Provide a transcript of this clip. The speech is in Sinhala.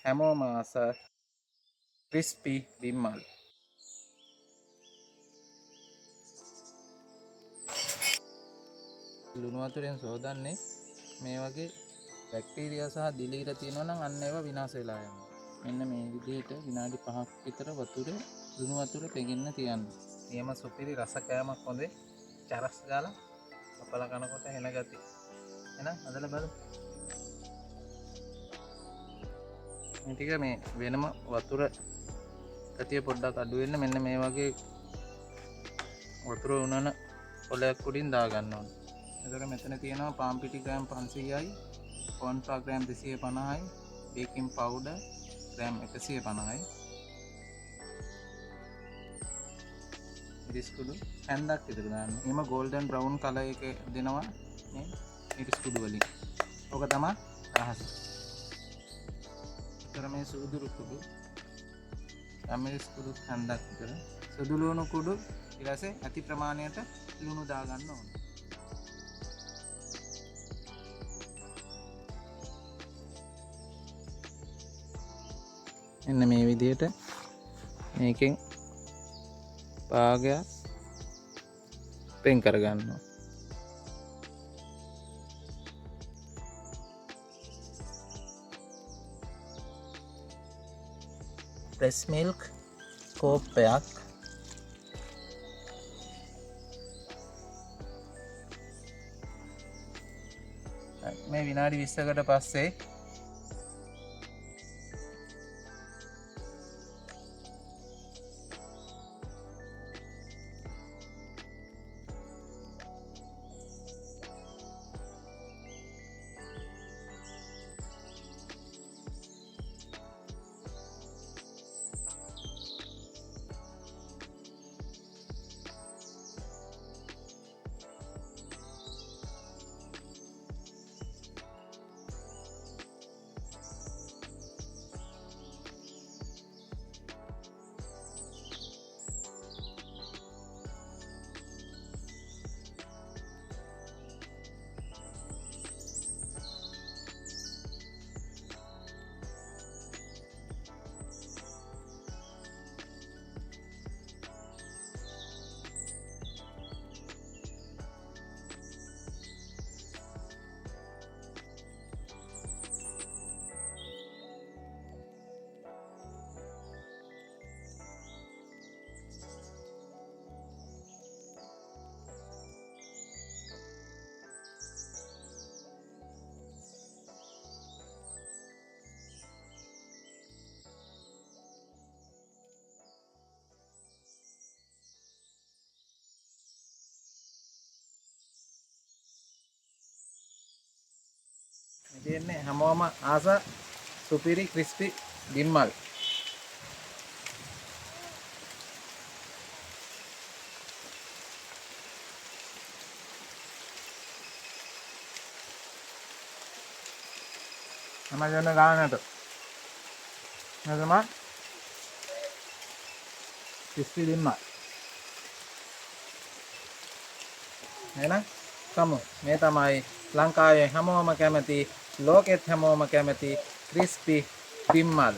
හැමෝම ආස ක්‍රිස්පි බිම්මල්. ලුණු වතුරෙන් සෝදන්නේ මේ වගේ බැක්ටීරියා සහ දිලීර තියෙනවා නම් අන්න ඒවා විනාශ වෙලා යනවා. මෙන්න මේ විදිහට විනාඩි 5ක් විතර වතුරේ ලුණු වතුර පෙගෙන්න තියන්න. නියම සුපිරි රස කෑමක් හොඳේ චරස් ගාලා කපලා කනකොට එන ගතිය. එහෙනම් අදලා බලමු. මේ ටික මේ වෙනම වතුර ගතිය පොඩ්ඩක් අඩු වෙන්න මෙන්න මේ වගේ වතුර උනන පොලයක් උඩින් දා ගන්න ඕනේ. එතකොට මෙතන තියෙනවා පාන් පිටි ග්‍රෑම් 500යි, කෝන් ෆ්ලවර් ග්‍රෑම් 250යි, බේකින් පවුඩර් ග්‍රෑම් 150යි. ඉරිස් කුඩු හැන්දක් විතර දාන්න. එම ගෝල්ඩන් බ්‍රවුන් කලර් එක දෙනවා මේ ඉරිස් කුඩු වලින්. ඕක තමයි රහස. ඊතර මේ සූදුරු කුඩු අමිරිස් කුඩු හැන්දක් විතර. සුදු ලුණු කුඩු ඊළසේ අති ප්‍රමාණයට ලුණු දා ගන්න ඕනේ. එන්න මේ විදිහට මේකෙන් භාගයක් වෙන් කරගන්නවා. ප්‍රෙස් මිල්ක් කෝප්පයක් මේ විනාඩි 20කට පස්සේ දෙන්නේ හැමෝම ආස සුපිරි ක්‍රිස්පි බිම්මල්. Amazon ගානට නේදම ක්‍රිස්පි බිම්මල්. එහෙනම් කමු මේ තමයි ලංකාවේ හැමෝම කැමති ලෝකෙත් හැමෝම කැමති ක්‍රිස්පි බිම්මල්.